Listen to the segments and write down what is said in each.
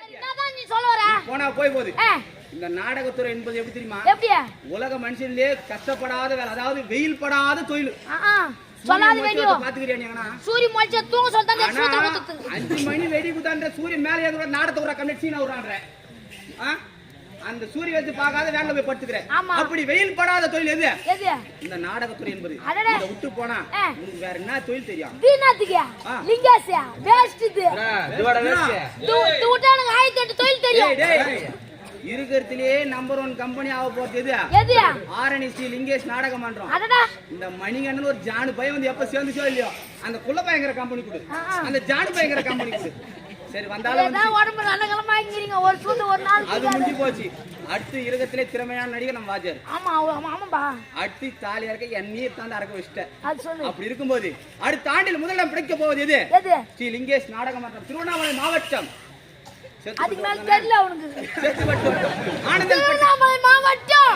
என்னதான் நீ சொல்ல வர? போனா போய் போகுது. இந்த நாடகத்துறை என்பது எப்படி தெரியுமா? எப்படியா? உலக மனுஷன்லயே கஷ்டப்படாத வேலை, அதாவது வெயில் படாத தொழில். சொல்லாத வேண்டியோ பாத்துக்கிறியா நீங்கனா? சூரிய மொழிச்ச தூங்க சொல்றாங்க சூத்த குத்து. 5 மணி வெடி குத்தான்ற சூரியன் மேல ஏதோ நாடகத்தை ஒரு கண்ண சீனா விடுறான்ற. அந்த சூரிய வச்சு பார்க்காத வேலை போய் படுத்துக்கிறேன். அப்படி வெயில் படாத தொழில் எது? எது? இந்த நாடகத்துறை என்பது. இத விட்டு போனா உங்களுக்கு வேற என்ன தொழில் தெரியும்? வீணாத்துக்கியா? லிங்காசியா? வேஸ்ட் இது. இதுவட வேஸ்ட். தூட்டானுங்க 1008 தொழில் தெரியும். டேய் இருக்கிறதுலயே நம்பர் 1 கம்பெனி ஆக போறது எது? எது? ஆர்என்சி லிங்கேஷ் நாடக மன்றம். அடடா இந்த மணிகண்டன் ஒரு ஜானு பையன் வந்து எப்ப சேர்ந்துச்சோ இல்லையோ அந்த குள்ள பயங்கர கம்பெனி கொடு. அந்த ஜானு பயங்கர கம்பெனி கொடு. சரி வந்தாலும் ஏதா உடம்பு நல்ல கலமா ஆகிக்கிறீங்க. ஒரு சூடு ஒரு நாள் அது முடிஞ்சு போச்சு. அடுத்து இருக்கிறதுலே திறமையான நடிகர் நம்ம வாஜர். ஆமாம்பா. அடுத்து தாலியா இருக்க என்னையே தாண்டி அறக்க வச்சிட்டேன். அது சொல்லு. அப்படி இருக்கும்போது அடுத்த ஆண்டில் முதலிடம் பிடிக்க போவது எது? எது? ஸ்ரீ லிங்கேஷ் நாடக மன்றம் திருவண்ணாமலை மாவட்டம். அதுக்கு மேல தெரியல அவனுக்கு. திருவண்ணாமலை மாவட்டம்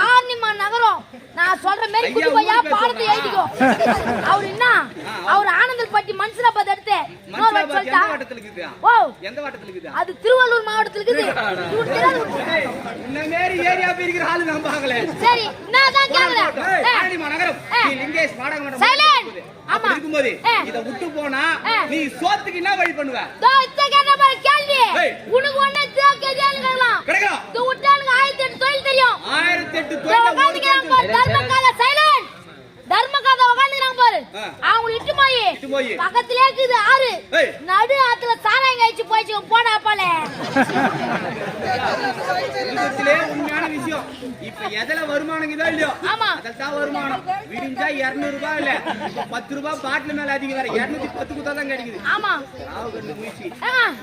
ஆர்னிமா நகரம். நான் சொல்ற மாதிரி குடி பையா பாடத்தை எழுதிக்கோ. அவர் என்ன? அவர் ஆனந்தல்பட்டி மன்சராபாத் எடுத்து எந்த வாட்டத்துல இருக்குது? ஓ எந்த வாட்டத்துல இருக்குது? அது திருவள்ளூர் மாவட்டத்துல இருக்குது. இந்த மாதிரி ஏரியா போய் இருக்கிற ஆளு நான் பார்க்கல. சரி நான் தான் கேக்குறேன். ஆர்னிமா நகரம் லிங்கேஷ் நாடக மன்றம். சைலண்ட். ஆமா இருக்கும்போது இத விட்டு போனா நீ சோத்துக்கு என்ன வழி பண்ணுவ? தோ இத்த கேட்ட பாரு கேள்வி. உனக்கு ஒண்ணே கேள்வி கேட்கலாம். கேட்கலாம். தோ விட்டானுங்க 1008 தொழில் தெரியும். 1008 தொழில். தர்மகால சைலண்ட். தர்மகால உட்கார்ந்துறாங்க பாரு. அவங்க இட்டு போய் பக்கத்திலே இருக்குது ஆறு. நடு ஆத்துல சாராயம் கழிச்சு போய்ச்சு போடா பாலே. இதுலயே உண்மையான விஷயம். இப்ப எதல வருமானம் இதோ இல்லையோ அததான் வருமானம். விடிஞ்சா 200 ரூபாய் இல்ல 10 ரூபாய் பாட்டில் மேல அதிகம் வேற 210 குத்தா தான் கிடைக்குது. ஆமா ராவ கண்ணு மூச்சி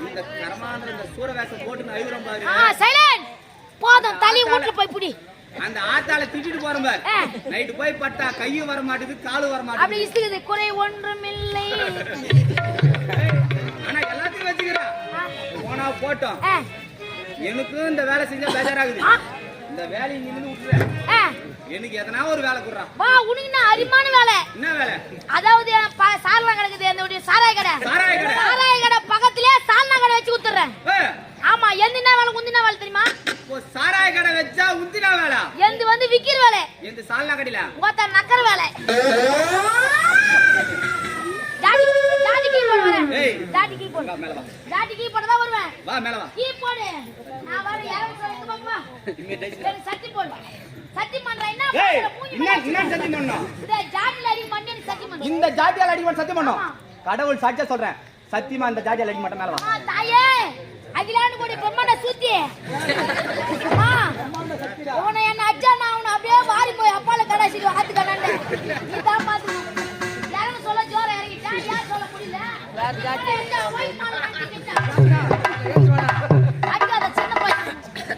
இந்த கர்மாந்திர இந்த சூரவேஷம் போட்டு ஐவரம் பாரு. சைலண்ட். போதும் தலி வீட்ல போய் புடி. அந்த ஆத்தால திட்டிட்டு போறோம் பாரு. நைட் போய் பட்டா கையும் வர மாட்டேது காலும் வர மாட்டேது. அப்படி இசுகுது குறை ஒன்றுமில்லை. ஆனா எல்லாத்தையும் வச்சுக்கிறா. போனா போட்டோம். எனக்கு இந்த வேலை செஞ்சா பேஜாராகுது. இந்த வேலையை நின்னு விட்டுறேன். எனக்கு எதனா ஒரு வேலை குடுறா. வா உனக்கு என்ன அரிமான வேலை? என்ன வேலை? அதாவது சால்னா கிடக்குது அந்த சாராய கடை. சாராய கடை பக்கத்திலே சால்னா கடை வச்சு குத்துறேன். ஆமா எந்தினா வேலை குந்தினா வேலை தெரியுமா? ஓ சாராய கடை வச்சா உந்தினா வேலை. எந்து வந்து விக்கிற வேலை. எந்த சால்னா கடையில? ஓத்த நக்கற வேலை. டாடி கீ போடு வரேன். டாடி கீ போடு. மேல வா. டாடி கீ போடு தான் வருவேன். வா மேல வா. கீ போடு. நான் வர யாரும் சொல்லுங்க பாப்பா. இங்க டேய் சட்டி போடு. சட்டி பண்ற என்ன என்ன சட்டி பண்ணனும்? இந்த ஜாடில அடி மண்ணி சட்டி பண்ணனும். இந்த ஜாடியால அடி மண்ண சட்டி பண்ணனும். கடவுள் சாட்சியா சொல்றேன். சத்தியமா இந்த ஜாடியால அடி மண்ண மேல வா. தாயே அகிலாண்டு கோடி பொம்மன சூத்தி. அம்மா உன என்ன அச்சா நான் உன அப்படியே வாரி போய் அப்பால கடாசிடு ஆத்து கடாண்ட. நீ தான் பாத்து. யாரும் சொல்ல ஜோர இறங்கிட்டா யார் சொல்ல முடியல. வேற ஜாடி ஒயிட் மால கட்டிட்டா. அடிக்காத சின்ன பையன்.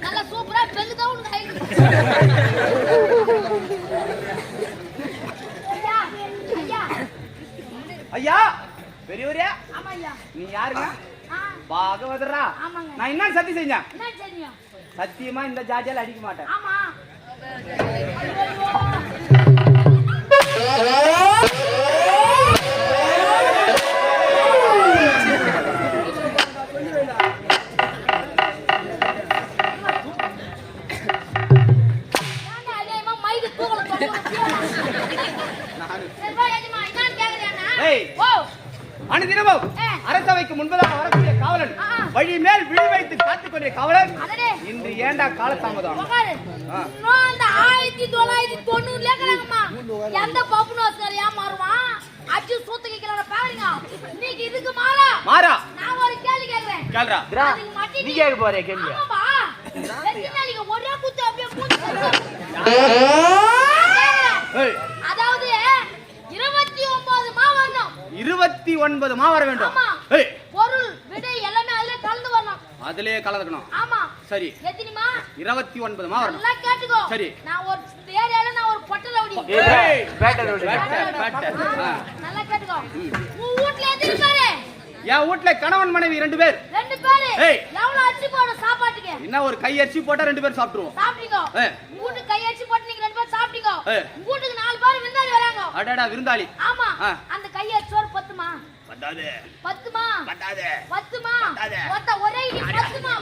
நல்ல சூப்பரா பெங்குதா உனக்கு ஹைட். ஐயா பெரியவரே. ஆமா ஐயா. நீ யாருங்க? பாகவதரா. நான் என்ன சத்தி செஞ்சேன்? என்ன செஞ்சீங்க? சத்தியமா இந்த ஜாதியால அடிக்க மாட்டேன். ஆமா. அனுதினமும் அரசவைக்கு முன்பதாக வரக்கூடிய காவலன் வழி மேல் விழி வைத்து காத்துக் கொண்டிய காவலன் இன்று ஏண்டா காலதாமதம்? அந்த 1990 லேக்கறாங்கம்மா எந்த பப்புனோஸ்கர் ஏமாறுவான் அச்சு சூத்து கேக்குறத பாருங்க. நீங்க இதுக்கு மாறா நான் ஒரு கேள்வி கேக்குறேன். கேளுடா. நீ கேக்க போறே கேள்வி. ஆமாப்பா. எத்தனாலிங்க ஒரே குத்து அப்படியே மூச்சு. அதாவது 29 மா வரணும். 29 மா வர வேண்டும். பொருள் விடை எல்லாமே அதுல கலந்து வரணும். அதுலயே கலந்துக்கணும். ஆமா. சரி. எத்தனைமா? 29 மா வரணும். நல்லா கேட்டுக்கோ. சரி. நான் ஒரு ஏரியால நான் ஒரு பொட்ட ரவுடி. ஏய் பேட்டர் ரவுடி. நல்லா கேட்டுக்கோ. உன் வீட்ல எத்தனை பேரு? என் வீட்ல கணவன் மனைவி 2 பேர். 2 பேரு. எவ்வளவு அரிசி போடு சாப்பாட்டுக்கு? என்ன ஒரு கை அரிசி போட்டா 2 பேர் சாப்பிடுவோம். சாப்பிடுங்க. வீட்டுக்கு கை அரிசி போட்டு நீங்க 2 பேர் சாப்பிடுங்க. வீட்டுக்கு 4 பேர் விருந்தாளி வராங்க. அடடா விருந்தாளி. ஆமா. அந்த கை அரிசி சோறு பத்துமா? பத்தாது பத்துமா பத்தாது பத்துமா பத்தாது. ஒரே இடி பத்துமா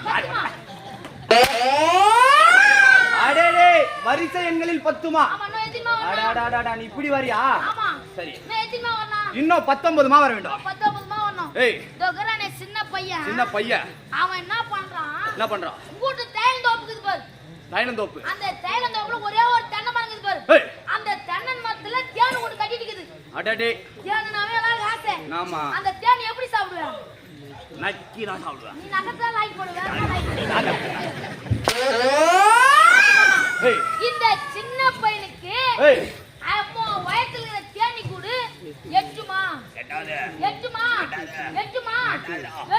அடடே வரிசை எண்களில் 10மா? ஆமா நான் எதிமா வரணும். அடடடடா நீ இப்படி வரியா? ஆமா சரி நான் எதிமா வரணும். இன்னும் 19மா வர வேண்டும். 19மா வரணும். ஏய் தோகரானே சின்ன பையன் அவன் என்ன பண்றான் கூட்டு தேயிலந்தோப்புக்கு பாரு. தைலந்தோப்பு. அந்த தேயிலந்தோப்புல ஒரே ஒரு தென்னை மரம் இருக்குது பாரு. ஏய் அந்த தென்னை மரத்துல தேன் ஒன்னு கட்டிட்டு இருக்குது. அடடே தேன்னாவே எல்லாரும் ஆசை. ஆமா அந்த தேன் எப்படி சாப்பிடுவ? நக்கி நான் சாப்பிடுவேன். நீ நகத்தா லைக் போடுவ. ஏய் இந்த சின்ன பையனுக்கு ஏய் அம்மா வயத்துல இருக்கிற தேனி கூடு எட்டுமா எட்டாது எட்டுமா எட்டுமா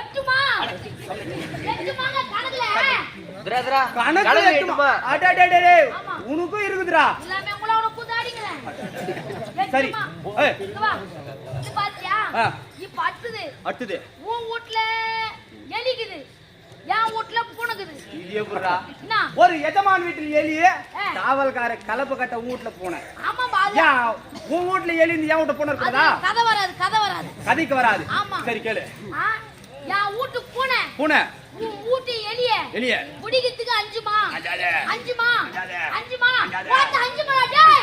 எட்டுமா எட்டுமாங்க கணக்குல பிரதரா கணக்கு எட்டுமா? அடடடடே ஆமா. உனக்கும் இருக்குதுடா. எல்லாமே உங்கள உன குதாடிங்க. சரி. ஏய் இங்க வா. இது பாத்தியா? ஆ. இப்ப அடுத்தது உன் வீட்ல எலிக்குது. என் வீட்ல பூனைக்குது. இது எப்படிடா? என்ன? ஒரு எஜமான் வீட்டில் எலி காவல்கார கலப்பு கட்ட வீட்ல பூனை. ஆமா பாரு. ஏன் உன் வீட்ல எலி இந்த என் வீட்டு பூனை இருக்குதா? கதை வராது. கதைக்கு வராது. ஆமா. சரி கேளு. ஆ? என் வீட்டு பூனை. பூனை உன் வீட்டு எலிய பிடிக்கிறதுக்கு 5மா? 5மா? 5மா? போட்டு 5மா டேய்.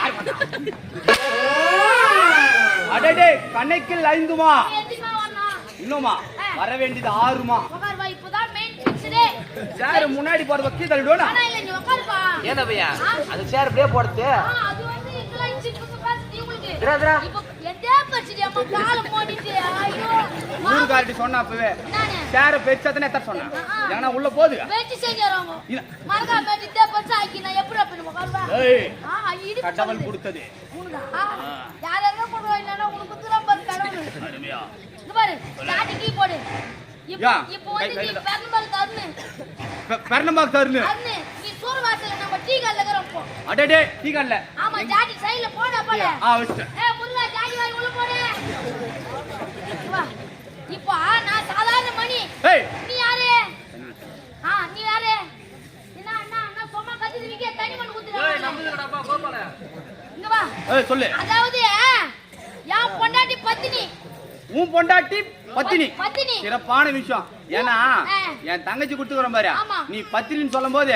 அடடே கணக்கில் 5மா? நீ எத்திமா வரணும்? இன்னுமா வர வேண்டியது 6மா? உட்கார் வா இப்போதான் மெயின் பிக்சரே. சார் முன்னாடி போற வக்கீ தள்ளிடுவோம். ஆனா இல்ல நீ உட்காருப்பா. ஏன் பையா அது சேர் அப்படியே போடுது. அது வந்து இதெல்லாம் சிப்பு பாத்து உங்களுக்கு. பிரதரா இப்போ எதே பச்சிடி அம்மா கால மோடிட்டு ஐயோ. ஊரு காட்டி சொன்னா அப்பவே நானே சார பெச்சதனே எத்த சொன்னா. ஏன்னா உள்ள போதுங்க. வெட்டி செஞ்சறாங்க. இல்ல. மரகா வெட்டி தே பச்ச ஆக்கி நான் எப்படி அப்படி உட்காருவா? ஏய் இடி கடவுள் கொடுத்தது. உனதா? யாரங்க போடுவா இல்லனா உனக்கு குத்துறா பாரு கடவுள். அருமையா. இங்க பாரு சாட்டி கீ போடு. யா, இப்போ வந்து நீ பெரும்பால் தரணும். பெர்னம்பாக் தருணு. அண்ணே நீ சோறு வாசல்ல நம்ம டீ கல்ல இருக்கறோம் போ. அடடே டீ கல்ல. ஆமா ஜாடி சைடுல போடா போடு. வச்சிட்டேன். முருகா ஜாடி வாங்கி உள்ள போடு. வா. இப்போ நான் சாதாரண மணி. ஏய் நீ யாரு? நீ யாரு? என்ன சும்மா கத்திட்டு இருக்கே தண்ணி மண்ணு ஊத்துறா. ஏய் நம்புதுடா கோபால. இங்க வா. ஏய் சொல்லு. அதாவது யான் பொண்டாட்டி பத்தினி. உன் பொண்டாட்டி பத்தினி. பத்தினி. சிறப்பான விஷயம். ஏன்னா என் தங்கச்சி குடுத்துக்கறோம் பாரு. ஆமா. நீ பத்தினின்னு சொல்லும்போது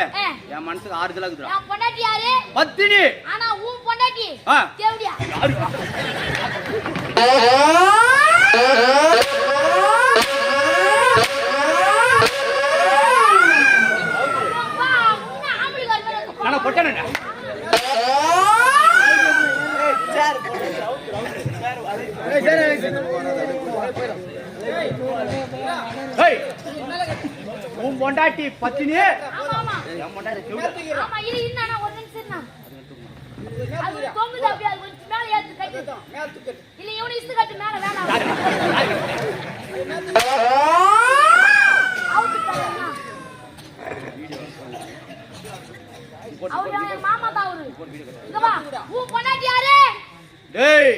என் மனசுக்கு ஆறுதலா இருக்குடா. யான் பொண்டாட்டி யாரு? பத்தினி. ஆனா உன் பொண்டாட்டி தேவடியா. நான் பொட்டனே. ஏய் உன் பொண்டாட்டி பத்தினி. ஆமா என் பொண்டாட்டி தேவடியா. ஆமா இரு நான் ஒரு நிமிஷம் இருண்ணா. அது தொங்குது அப்படியே அது கொஞ்சம் மேல ஏத்து கட்டு. இல்ல இவனை இஸ்து கட்டு மேல வேணாம். அவுட் பண்ணா. அவரு என் மாமா தான் அவரு. இங்க வா. உன் பொண்டாட்டி யாரு? டேய்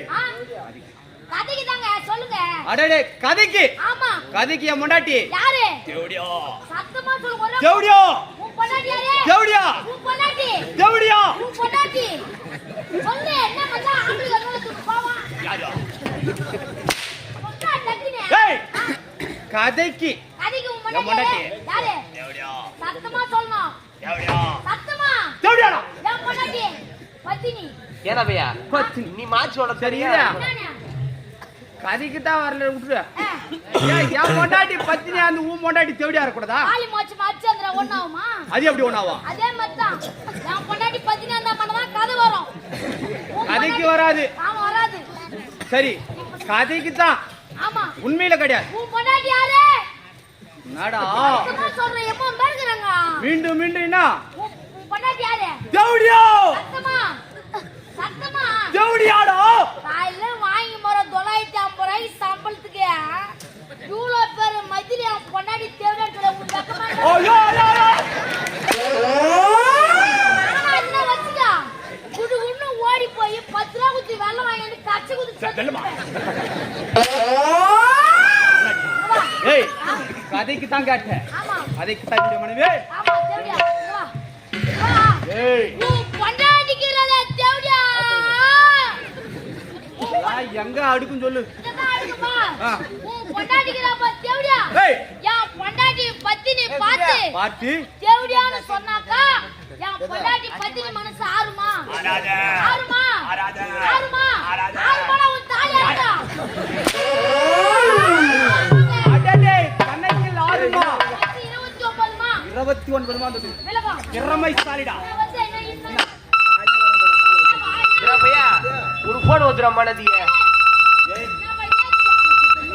கதைக்கு தாங்க சொல்லுங்க. அடடே கதைக்கு. ஆமா கதைக்கு என் பொண்டாட்டி யாரு? தேவடியா. சத்தமா சொல்லு ஒரே. தேவடியா. உன் பொண்டாட்டி யாரு? தேவடியா. உன் பொண்டாட்டி. தேவடியா. உன் பொண்டாட்டி. சொல்லு என்ன பண்ணா ஆம்பளை கண்ணு போவா. யாரா? பொட்டா டக்கினே. டேய் கதைக்கு. கதைக்கு உன் என் பொண்டாட்டி பொண்டாட்டி. யாரு? தேவடியா. சத்தமா சொல்லணும். தேவடியா. சத்தமா. தேவடியாடா. என் பொண்டாட்டி பத்தினி. ஏன் பையா பத்தினி. நீ மாச்சி ஓட சரியா? நானே. கதைக்கு தான் வரல விட்டுரு. ஏன் என் பொண்டாட்டி பத்தினி அந்த உன் பொண்டாட்டி தேவடியா இருக்கக்கூடாதா? ஆளி மோச்சு மச்சந்திர ஒண்ணாவுமா? அது எப்படி ஒண்ணாவா? அதே மாதிரி தான். என் பொண்டாட்டி பத்தினி அந்த மனதான் கதை வரும். கதைக்கு வராது. ஆமா வராது. சரி கதைக்கு தான். ஆமா உண்மையில கிடையாது. உன் பொண்டாட்டி யாரு? நாடா சும்மா சொல்றேன் எப்போ பேருக்குறாங்க. மீண்டும் என்ன? உன் பொண்டாட்டி யாரு? தேவடியா. சத்தமா சத்தமா. தேவடியாடா. காலையில வாங்கி போற 950 ரூபாய் சம்பளத்துக்கு இவ்வளோ பேர் மதியில என் பொண்டாட்டி தேவடியா உங்களுக்கு ஐயோ என்ன வச்சுக்கா குடு குடு ஓடி போய் 10 ரூபா குத்தி வெள்ளம் வாங்கி கச்சி குத்தி. ஏய் கதைக்கு தான் கேட்டேன். ஆமா கதைக்கு தான் மனைவி. ஆமா தேவடியா வா வா. ஏய் உன் பொண்டாட்டிக்கிறத தேவடியா. எங்க அடுக்கும் சொல்லு. இதெல்லாம் அடுக்குமா? உன் பொண்டாட்டிக்கிறப்ப தேவடியா ஏய் என் பொண்டாட்டி பத்தினி பார்த்து பாத்து தேவடியான்னு சொன்னாக்கா என் பொண்டாட்டி பத்தினி மனசு ஆறுமா ஆறுமா ஆறுமா ஆறுமா உன் தாலி அடடா அடடே கணக்கில் ஆறுமா 29மா 29 வந்து விலகா திறமை சாலிடா வந்து என்ன இந்த பையா ஒரு போன் வந்துடும் மனதியே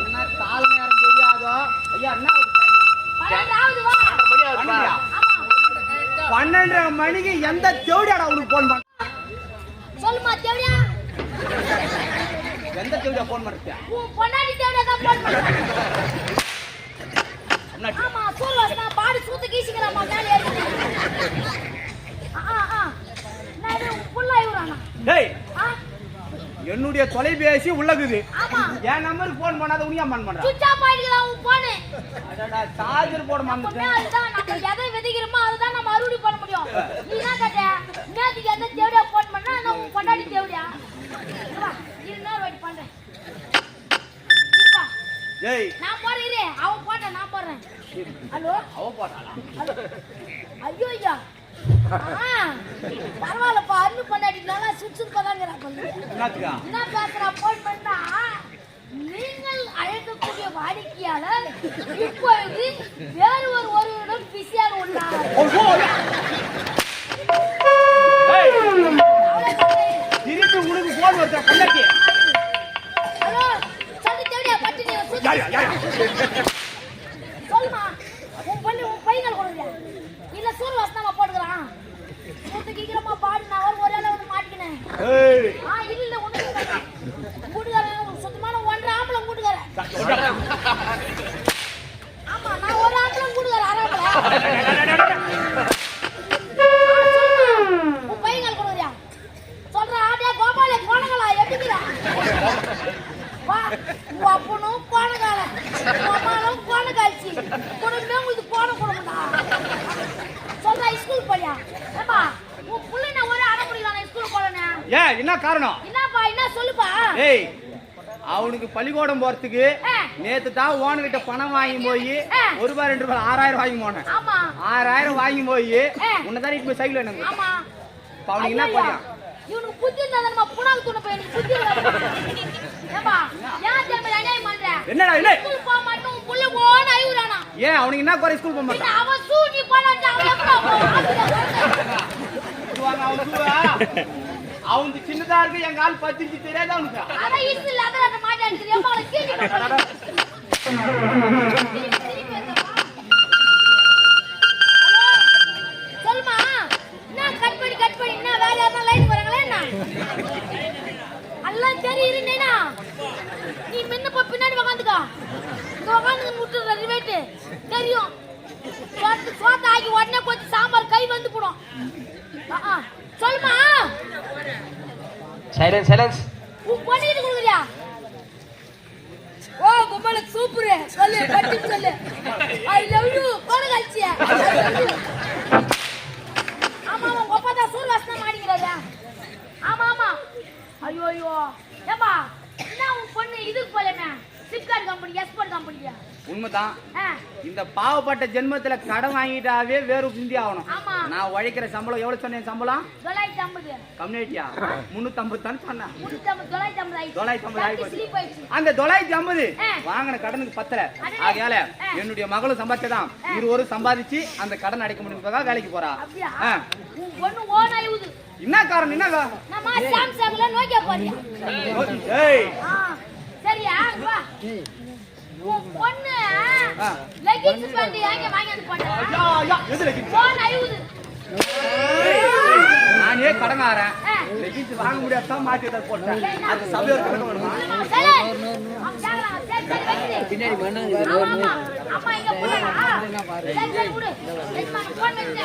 என்ன கால நேரம் தெரியாதோ ஐயா என்ன ஒரு டைம் 12வது வா 12 மணி ஆகுதுப்பா. ஆமா 12:30 மணிக்கு எந்த தேவடியாடா உனக்கு போன் பண்ண சொல்லுமா தேவடியா எந்த தேவடியா போன் பண்ணிருக்க உன் பொண்டாட்டி தேவடியா தான் போன் பண்றேன் ஆமா சூர்வாசனா பாடி சூத்து கீசிங்கறாமா மேல ஏறி நான் புல்லா இவரானா டேய் ஆ என்னுடைய தொலைபேசி உள்ளகுது ஆமா என் நம்பருக்கு போன் பண்ணாத உனியா மன் பண்ற சுவிட்ச் ஆஃப் ஆயிடுறா உன் போன் அடடா சார்ஜர் போட அப்பமே மறந்துட்டேன் அதுதான் நம்ம எதை விதைக்கிறோமோ அதுதான் நம்ம அறுவடை பண்ண முடியும் நீ என்ன கேட்ட நேத்துக்கு எந்த தேவடியா போன் பண்ணா நான் உன் பொண்டாட்டி தேவடியா வா இன்னொரு வாட்டி பண்றேன் இருப்பா டேய் நான் போறேன் இரு அவன் போட்ட நான் போறேன் ஹலோ அவ போட்டாளா ஐயோ ஐயா பரவாயில்லப்பா அண்ணு கொண்டாடினால சுச்சுன்னு பதாங்கிறா கொஞ்சம் என்னத்துக்கா என்ன பேசுறா போன் பண்ணா நீங்கள் அழைக்கக்கூடிய வாடிக்கையாளர் இப்பொழுது வேறு ஒருவரிடம் பிஸியாக உள்ளார் ஏய் திருப்பி உனக்கு போன் வருதா கண்ணாடி ஹலோ சொல்லி தேடியா பட்டு நீ யா சொல்லுமா உன் பண்ணி உன் பையன் கொடுங்க இல்ல சூர் வாசனமா போட்டுக்கிறான் சூத்து கீக்கிரமா பாடு நான் ஒரு ஆள வந்து மாட்டிக்கினேன் ஏய் இல்ல ஒண்ணு கூட்டுக்காரன் சுத்தமான ஒன்றரை ஆம்பளை கூட்டுக்காரன் ஆமா நான் ஒரு ஆம்பளை கூட்டுக்காரன் ஆறாம்பளை உன் பையன் கொடுக்குறியா சொல்ற ஆடியா கோபாலே கோணங்களா எப்படிங்கிறா வா உன் அப்பனும் கோணகால அம்மாவும் கோணகாய்ச்சி குடும்பமே உங்களுக்கு போன குடும்பம்டா சொல்றா ஸ்கூல் போறியா ஏப்பா உன் புள்ள நான் ஒரு அட முடியல ஸ்கூல் போறேனே ஏய் என்ன காரணம் என்னப்பா என்ன சொல்லுப்பா ஏய் அவனுக்கு பள்ளிக்கூடம் போறதுக்கு நேத்து தான் ஓனர்கிட்ட பணம் வாங்கி போய் ஒரு ரூபாய் 2 ரூபாய் 6000 வாங்கி போனேன் ஆமா 6000 வாங்கி போய் உன்னதான் இப்ப சைக்கிள் வேணும் ஆமா அவனுக்கு என்ன பண்ணியா இவனுக்கு புத்தி இருந்தா நம்ம புனாக்கு துணை போய் எனக்கு புத்தி இல்ல ஏப்பா ஏன் தேவை அநியாயம் பண்ற என்னடா இல்ல ஸ்கூல் போக மாட்டோம் உன் புள்ள ஓன ஐவுறானா ஏன் அவனுக்கு என்ன குறை ஸ்கூல் போக மாட்டான் அவன் சூனி போனாச்சு அவன் அவனுக்கு சின்னதா இருக்கு எங்க ஆள் 10 இன்ச்சு தெரியாது அவனுக்கு அதான் இஸ் இல்ல அத மாட்டான் தெரியாம அவளை கீழே சொல்லுமா என்ன கட் பண்ணி என்ன வேற யாரா லைன் போறாங்களா என்ன எல்லாம் சரி இருந்தேனா நீ முன்ன போ பின்னாடி உட்காந்துக்கோ இங்க உட்காந்து முட்டுற ரிவேட் தெரியும் சோத்த ஆகி உடனே கொஞ்சம் சாம்பார் கை வந்து போடும் சொல்லுமா சைலன்ஸ் உன் பண்ணிட்டு கொடுக்குறியா ஓ கும்பல சூப்பர் சொல்லு பட்டி சொல்லு ஐ லவ் யூ கோட கல்ச்சியா ஆமா உங்க அப்பா தான் சூர் வாசனை மாடிங்கறாயா ஆமா ஐயோ ஏப்பா என்ன உன் பொண்ணு இதுக்கு போலமே சிப்கார்ட் கம்பெனி எஸ்போர்ட் கம்பெனியா உண்மைதான் இந்த பாவப்பட்ட ஜென்மத்துல கடன் வாங்கிட்டாவே வேறு சிந்தி ஆகணும் ஆமா நான் உழைக்கிற சம்பளம் எவ்வளவு சொன்னேன் சம்பளம் 950 கம்யூனிட்டியா 350 தான் சொன்னேன் 950 ஆயிடுச்சு அந்த 950 வாங்கின கடனுக்கு பத்தல ஆகையால என்னுடைய மகளும் சம்பாதிச்சதான் இருவரும் சம்பாதிச்சு அந்த கடன் அடைக்க முடியும்ன்றதா வேலைக்கு போறா உன் பொண்ணு ஓன் ஆயுது என்ன காரணம் என்ன நம்ம சாம்சங்ல நோக்கியா போறியா ஏய் சரியா வா உன் பொண்ணு லெகின்ஸ் பேண்ட் எங்க வாங்கி வந்து போட்டா ஐயா எது லெகின்ஸ் ஓன் ஆயுது நானே கடங்காரன் லெகின்ஸ் வாங்க முடியாத மாட்டி தர போட்டேன் அது சபையோட கணக்கு வேணுமா பின்னாடி பண்ணாங்க அம்மா இங்க போறா சரி விடு போன் வெச்சு